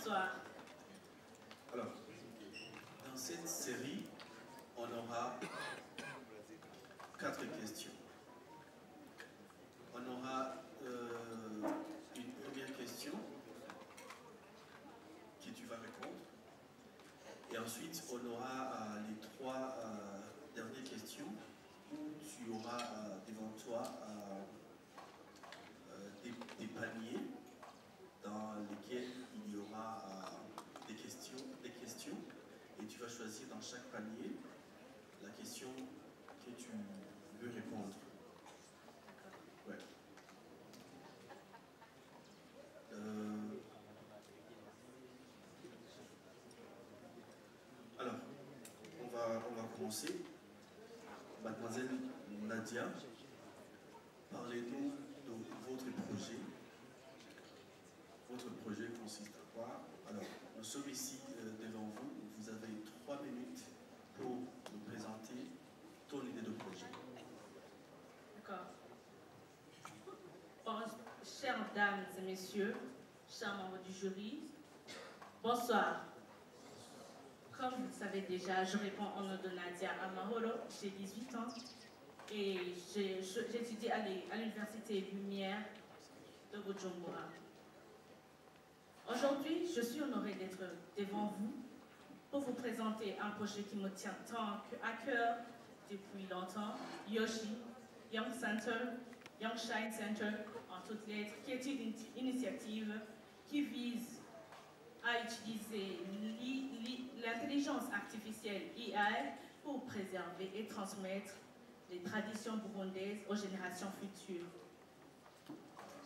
Bonsoir. Alors, dans cette série, on aura 4 questions. On aura une première question que tu vas répondre. Et ensuite, on aura les 3 dernières questions où tu auras devant toi des paniers dans lesquels il y aura des questions, et tu vas choisir dans chaque panier la question que tu veux répondre. Ouais. Alors, on va commencer. Mademoiselle Nadia, parlez-nous de votre projet. Votre projet consiste à quoi? Alors, nous sommes ici devant vous. Vous avez 3 minutes pour nous présenter ton idée de projet. D'accord. Bon, chères dames et messieurs, chers membres du jury, bonsoir. Comme vous le savez déjà, je réponds au nom de Nadia Amahoro, j'ai 18 ans et j'étudie à l'Université Lumière de Bujumbura. Aujourd'hui, je suis honorée d'être devant vous pour vous présenter un projet qui me tient tant à cœur depuis longtemps, Yoshi, Young Shine Center, en toutes lettres, qui est une initiative qui vise à utiliser l'intelligence artificielle IA pour préserver et transmettre les traditions burundaises aux générations futures.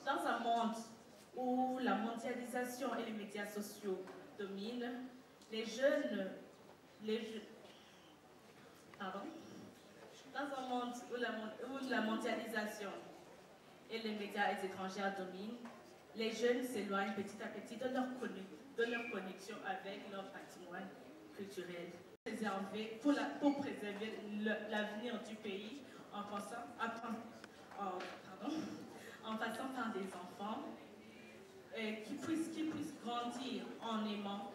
Dans un monde où la mondialisation et les médias sociaux dominent, dans un monde où la mondialisation et les médias étrangers dominent, les jeunes s'éloignent petit à petit de leur connexion avec leur patrimoine culturel. Pour préserver l'avenir du pays en passant par des enfants qui puissent grandir en aimant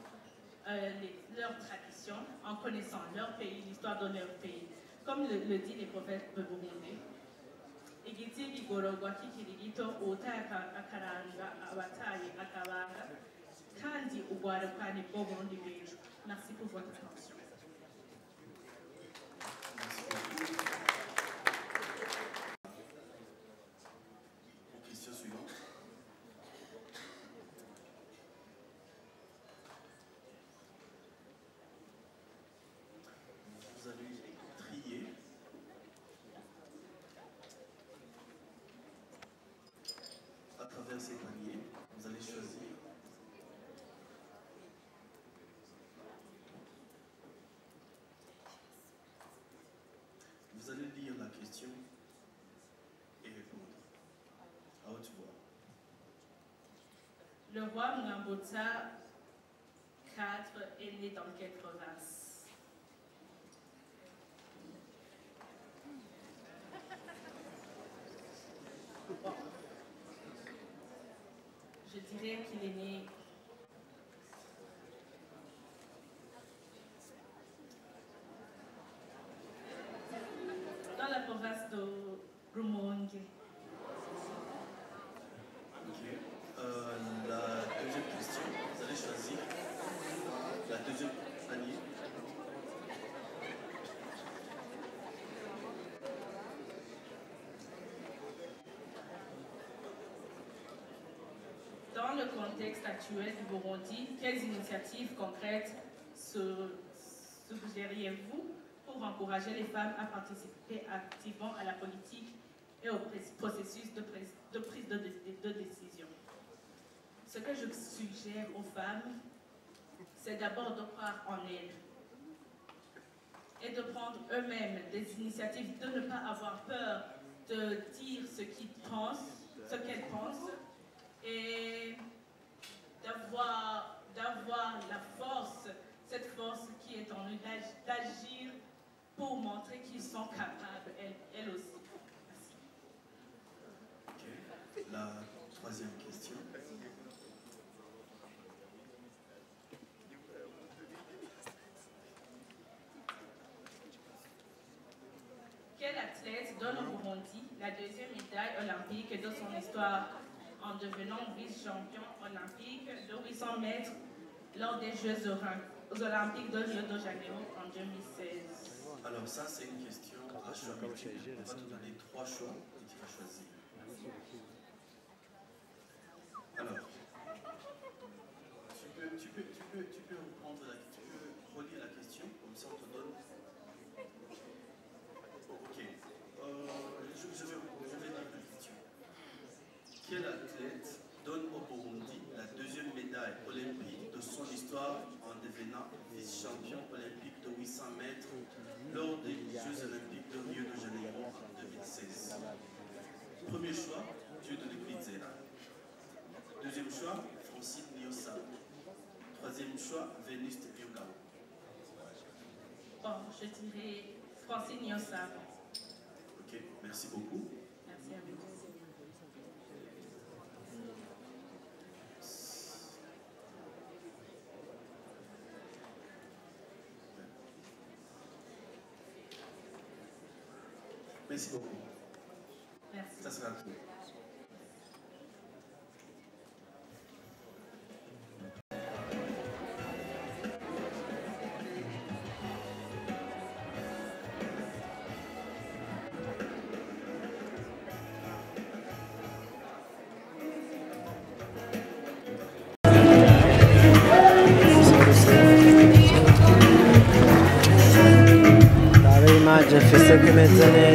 leurs traditions, en connaissant leur pays, l'histoire de leur pays. Comme le dit les prophètes de Burundi. Igiti igororwa kikirigito utaka akaranga abataye akabanga kandi ugwaruka nibwo Burundi bw'ejo. Merci pour votre attention. Question suivante. Vous allez trier à travers ces paniers. Vous allez choisir vous allez lire la question et répondre à haute voix. Le roi Mwambutsa IV est né dans quelle province? Bon. Je dirais qu'il est né dans la province de Rumonge. Ok. La deuxième question, vous allez choisir la deuxième panier. Dans le contexte actuel du Burundi, quelles initiatives concrètes suggériez-vous pour encourager les femmes à participer activement à la politique et au processus de prise de décision? Ce que je suggère aux femmes, c'est d'abord de croire en elles et de prendre eux-mêmes des initiatives, de ne pas avoir peur de dire ce qu'elles pensent, et d'avoir la force, cette force qui est en eux, d'agir pour montrer qu'ils sont capables, elles aussi. Merci. Okay. La troisième question. athlète donne au Burundi la deuxième médaille olympique de son histoire en devenant vice-champion olympique de 800 mètres lors des Jeux olympiques de Rio de Janeiro en 2016? Alors ça, c'est une question à choix multiple. On va te donner 3 choix et tu vas choisir. Alors, tu peux reprendre tu peux relire la question, comme ça on te donne. Ok. Je vais dire la question. Quel athlète donne au Burundi la deuxième médaille olympique de son histoire en devenant vice-champion olympique de 800 mètres lors des Jeux olympiques de Rio de Janeiro en 2016? Premier choix, Dieudo Liquidzera. Deuxième choix, Francine Niosa. Troisième choix, Vénuste Biogao. Bon, je dirais Francine Niosa. Ok, merci beaucoup. Merci à vous. Merci beaucoup. Merci. Ça sera tout. Immagine, fisse che mezzane